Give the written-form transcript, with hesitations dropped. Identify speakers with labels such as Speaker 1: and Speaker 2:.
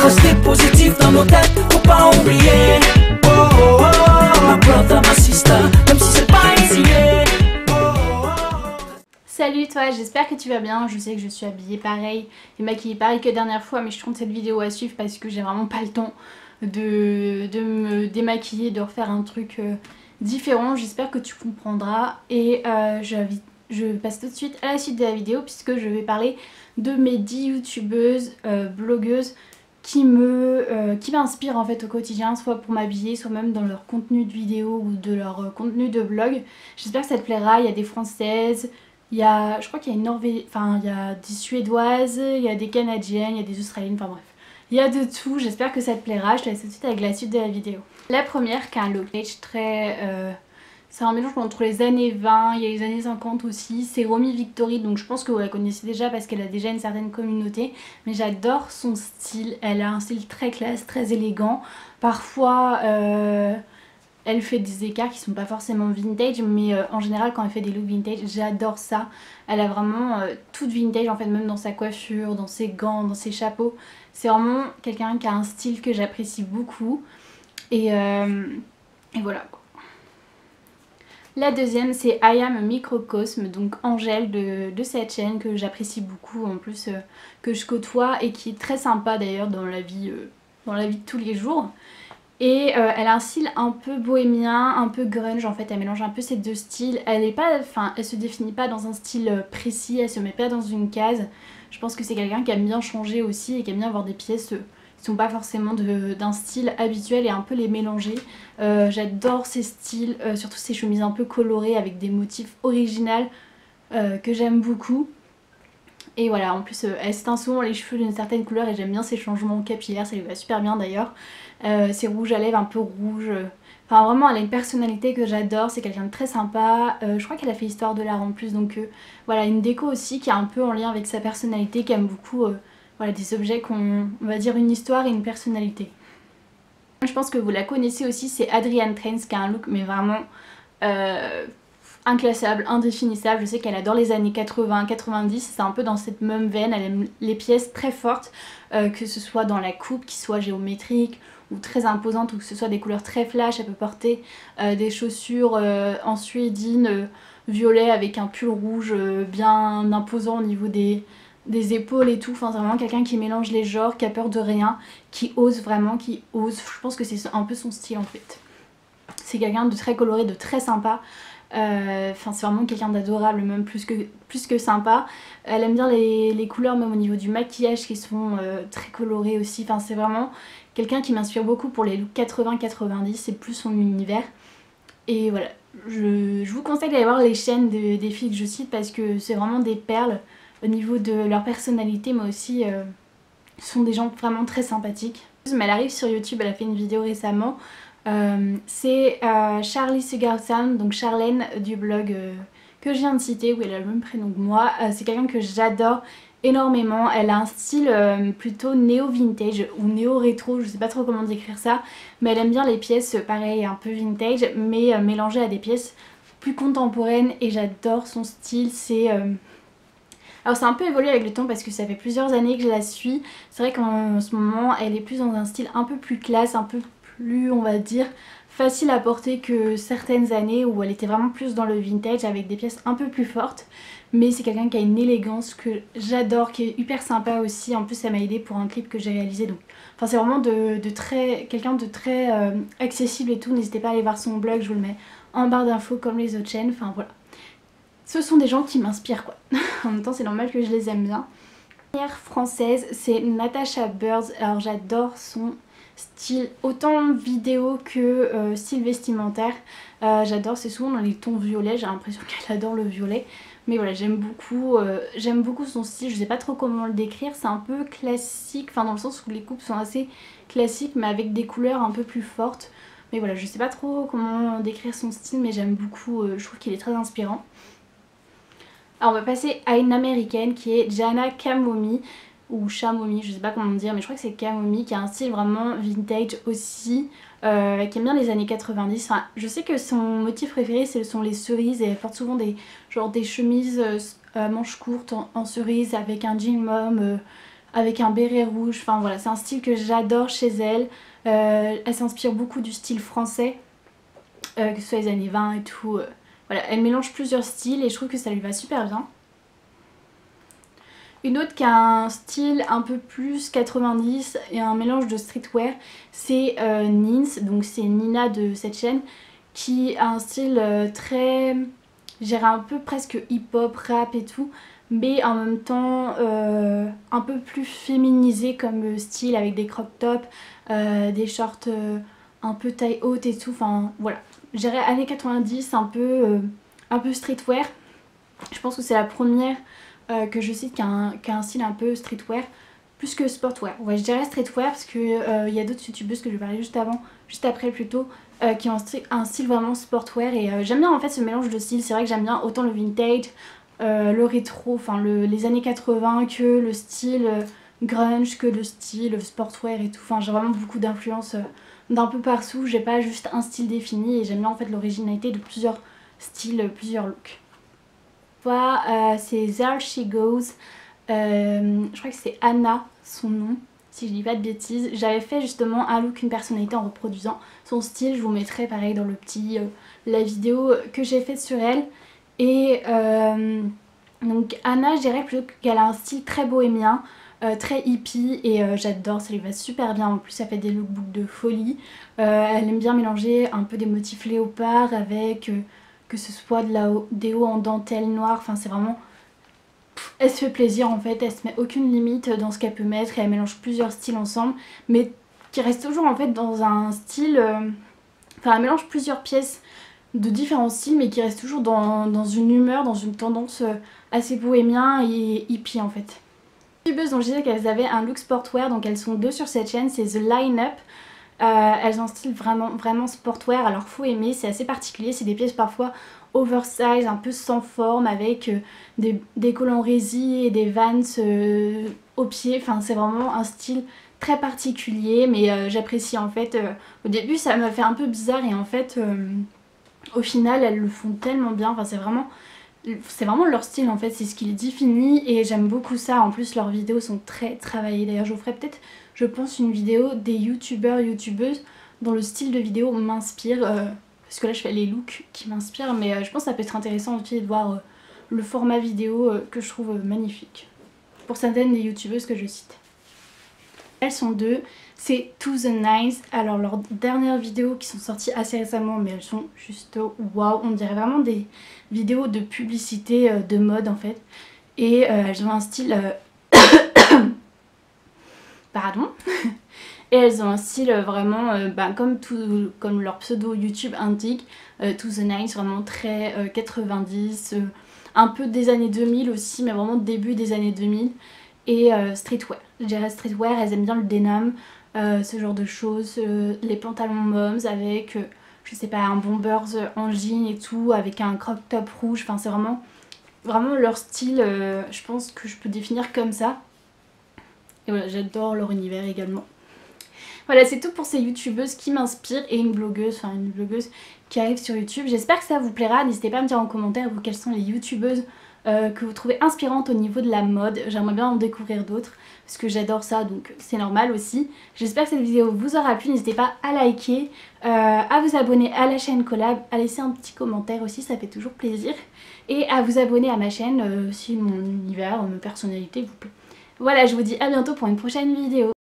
Speaker 1: Rester positif dans nos têtes, faut pas oublier. My brother, my sister, même si c'est pas easy.
Speaker 2: Salut toi, j'espère que tu vas bien. Je sais que je suis habillée pareil et maquillée pareil que dernière fois, mais je compte cette vidéo à suivre parce que j'ai vraiment pas le temps de me démaquiller, de refaire un truc différent. J'espère que tu comprendras et je passe tout de suite à la suite de la vidéo puisque je vais parler de mes 10 youtubeuses, blogueuses qui m'inspirent en fait au quotidien, soit pour m'habiller, soit même dans leur contenu de vidéo ou de leur contenu de blog. J'espère que ça te plaira. Il y a des françaises, je crois qu'il y a il y a des suédoises, il y a des canadiennes, il y a des australiennes, enfin bref. Il y a de tout, j'espère que ça te plaira. Je te laisse tout de suite avec la suite de la vidéo. La première qui a un look très... c'est un mélange entre les années 20, il y a les années 50 aussi. C'est Romy Victory, donc je pense que vous la connaissez déjà parce qu'elle a déjà une certaine communauté. Mais j'adore son style, elle a un style très classe, très élégant. Parfois elle fait des écarts qui sont pas forcément vintage, mais en général quand elle fait des looks vintage, j'adore ça. Elle a vraiment toute vintage en fait, même dans sa coiffure, dans ses gants, dans ses chapeaux. C'est vraiment quelqu'un qui a un style que j'apprécie beaucoup. Et voilà quoi. La deuxième c'est I Am a Microcosme, donc Angèle de cette chaîne que j'apprécie beaucoup, en plus que je côtoie et qui est très sympa d'ailleurs dans la vie de tous les jours. Et elle a un style un peu bohémien, un peu grunge en fait, elle mélange un peu ces deux styles. Elle se définit pas dans un style précis, elle se met pas dans une case. Je pense que c'est quelqu'un qui aime bien changer aussi et qui aime bien avoir des pièces qui sont pas forcément d'un style habituel et un peu les mélanger. J'adore ces styles, surtout ces chemises un peu colorées avec des motifs originaux que j'aime beaucoup. Et voilà, en plus elle s'éteint souvent les cheveux d'une certaine couleur et j'aime bien ces changements capillaires, ça lui va super bien d'ailleurs. Ces rouges à lèvres un peu rouges, enfin vraiment elle a une personnalité que j'adore, c'est quelqu'un de très sympa. Je crois qu'elle a fait Histoire de l'art en plus, donc voilà, une déco aussi qui est un peu en lien avec sa personnalité, qui aime beaucoup voilà, des objets on va dire une histoire et une personnalité. Je pense que vous la connaissez aussi, c'est Adrienne Trains qui a un look mais vraiment inclassable, indéfinissable. Je sais qu'elle adore les années 80, 90, c'est un peu dans cette même veine, elle aime les pièces très fortes, que ce soit dans la coupe, qui soit géométrique ou très imposante, ou que ce soit des couleurs très flash. Elle peut porter des chaussures en suédine violet avec un pull rouge bien imposant au niveau des épaules et tout. Enfin c'est vraiment quelqu'un qui mélange les genres, qui a peur de rien, qui ose vraiment, qui ose. Je pense que c'est un peu son style en fait. C'est quelqu'un de très coloré, de très sympa. Enfin c'est vraiment quelqu'un d'adorable, même plus que sympa. Elle aime bien les couleurs même au niveau du maquillage qui sont très colorés aussi. Enfin c'est vraiment quelqu'un qui m'inspire beaucoup pour les looks 80-90, c'est plus son univers. Et voilà, je vous conseille d'aller voir les chaînes des filles que je cite parce que c'est vraiment des perles au niveau de leur personnalité, mais aussi ce sont des gens vraiment très sympathiques. Mais elle arrive sur YouTube, elle a fait une vidéo récemment. C'est Charlie Sugarsound, donc Charlène du blog que je viens de citer, où elle a le même prénom que moi. C'est quelqu'un que j'adore énormément. Elle a un style plutôt néo-vintage ou néo-rétro, je sais pas trop comment décrire ça, mais elle aime bien les pièces pareil un peu vintage mais mélangées à des pièces plus contemporaines et j'adore son style. Alors c'est un peu évolué avec le temps parce que ça fait plusieurs années que je la suis. C'est vrai qu'en ce moment elle est plus dans un style un peu plus classe, un peu plus on va dire facile à porter que certaines années où elle était vraiment plus dans le vintage avec des pièces un peu plus fortes. Mais c'est quelqu'un qui a une élégance que j'adore, qui est hyper sympa aussi. En plus ça m'a aidé pour un clip que j'ai réalisé. Donc, enfin c'est vraiment quelqu'un de très accessible et tout. N'hésitez pas à aller voir son blog, je vous le mets en barre d'infos comme les autres chaînes. Enfin voilà. Ce sont des gens qui m'inspirent quoi. En même temps c'est normal que je les aime bien. La première française c'est Natasha Birds. Alors j'adore son style, autant vidéo que style vestimentaire. J'adore, c'est souvent dans les tons violets, j'ai l'impression qu'elle adore le violet. Mais voilà, j'aime beaucoup son style, je sais pas trop comment le décrire, c'est un peu classique, enfin dans le sens où les coupes sont assez classiques mais avec des couleurs un peu plus fortes. Mais voilà, je sais pas trop comment décrire son style mais j'aime beaucoup, je trouve qu'il est très inspirant. Alors on va passer à une américaine qui est Jana Kamomi ou Chamomi, je sais pas comment dire, mais je crois que c'est Kamomi, qui a un style vraiment vintage aussi, qui aime bien les années 90. Enfin, je sais que son motif préféré ce sont les cerises et elle porte souvent des chemises manches courtes en cerise avec un jean mom, avec un béret rouge. Enfin voilà, c'est un style que j'adore chez elle. Elle s'inspire beaucoup du style français, que ce soit les années 20 et tout. Voilà, elle mélange plusieurs styles et je trouve que ça lui va super bien. Une autre qui a un style un peu plus 90 et un mélange de streetwear, c'est Nins, donc c'est Nina de cette chaîne, qui a un style très, je dirais un peu presque hip-hop, rap et tout, mais en même temps un peu plus féminisé comme style, avec des crop tops, des shorts un peu taille haute et tout, enfin voilà. Je dirais années 90, un peu streetwear. Je pense que c'est la première que je cite qui a un style un peu streetwear plus que sportwear. Ouais, je dirais streetwear parce que y a d'autres youtubeuses que je vais parler juste après plutôt, qui ont un style vraiment sportwear et j'aime bien en fait ce mélange de styles. C'est vrai que j'aime bien autant le vintage, le rétro, enfin les années 80 que le style grunge, que le style sportwear et tout. Enfin j'ai vraiment beaucoup d'influence d'un peu partout, j'ai pas juste un style défini et j'aime bien en fait l'originalité de plusieurs styles, plusieurs looks. C'est There She Goes, je crois que c'est Anna son nom si je dis pas de bêtises. J'avais fait justement un look, une personnalité en reproduisant son style, je vous mettrai pareil dans le petit la vidéo que j'ai faite sur elle. Et donc Anna, je dirais plutôt qu'elle a un style très bohémien, très hippie et j'adore, ça lui va super bien. En plus elle fait des lookbooks de folie, elle aime bien mélanger un peu des motifs léopard avec que ce soit des hauts en dentelle noire, enfin c'est vraiment... Elle se fait plaisir en fait, elle se met aucune limite dans ce qu'elle peut mettre et elle mélange plusieurs styles ensemble, mais qui reste toujours en fait dans un style... Enfin elle mélange plusieurs pièces de différents styles mais qui reste toujours dans une humeur, dans une tendance assez bohémien et hippie en fait. Les youtubeuses dont je disais qu'elles avaient un look sportwear, donc elles sont deux sur cette chaîne, c'est The Line-Up. Elles ont un style vraiment sportwear, alors faut aimer, c'est assez particulier, c'est des pièces parfois oversize, un peu sans forme, avec des collants résille et des Vans aux pieds, enfin c'est vraiment un style très particulier, mais j'apprécie en fait. Au début ça m'a fait un peu bizarre et en fait au final elles le font tellement bien, enfin c'est vraiment leur style en fait, c'est ce qui les définit et j'aime beaucoup ça. En plus leurs vidéos sont très travaillées, d'ailleurs je vous ferai peut-être, je pense, une vidéo des youtubeuses dont le style de vidéo m'inspire, parce que là je fais les looks qui m'inspirent, mais je pense que ça peut être intéressant aussi de voir le format vidéo que je trouve magnifique pour certaines des youtubeuses que je cite. Elles sont deux, c'est To The Nines. Alors leurs dernières vidéos qui sont sorties assez récemment, mais elles sont juste waouh, on dirait vraiment des vidéos de publicité de mode en fait. Et elles ont un style... Pardon. Et elles ont un style vraiment, comme leur pseudo YouTube indique, To The Nines, vraiment très 90, un peu des années 2000 aussi, mais vraiment début des années 2000. Et streetwear, je dirais streetwear, elles aiment bien le denim, ce genre de choses, les pantalons moms avec, je sais pas, un bombers en jean et tout, avec un crop top rouge, enfin c'est vraiment leur style, je pense que je peux définir comme ça. Et voilà, j'adore leur univers également. Voilà, c'est tout pour ces youtubeuses qui m'inspirent et une blogueuse qui arrive sur YouTube. J'espère que ça vous plaira, n'hésitez pas à me dire en commentaire vous quelles sont les youtubeuses que vous trouvez inspirantes au niveau de la mode. J'aimerais bien en découvrir d'autres parce que j'adore ça, donc c'est normal aussi. J'espère que cette vidéo vous aura plu, n'hésitez pas à liker, à vous abonner à la chaîne Collab, à laisser un petit commentaire aussi, ça fait toujours plaisir. Et à vous abonner à ma chaîne si mon univers, ma personnalité vous plaît. Voilà, je vous dis à bientôt pour une prochaine vidéo.